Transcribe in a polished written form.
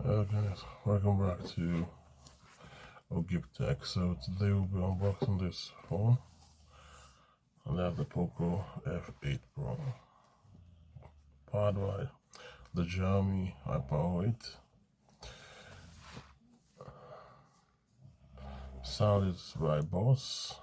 Hello guys, welcome back to Geek Tech. So today we'll be unboxing this phone, and that's the POCO F8 Pro, powered by the Xiaomi Hyper 8. Sound is by Boss.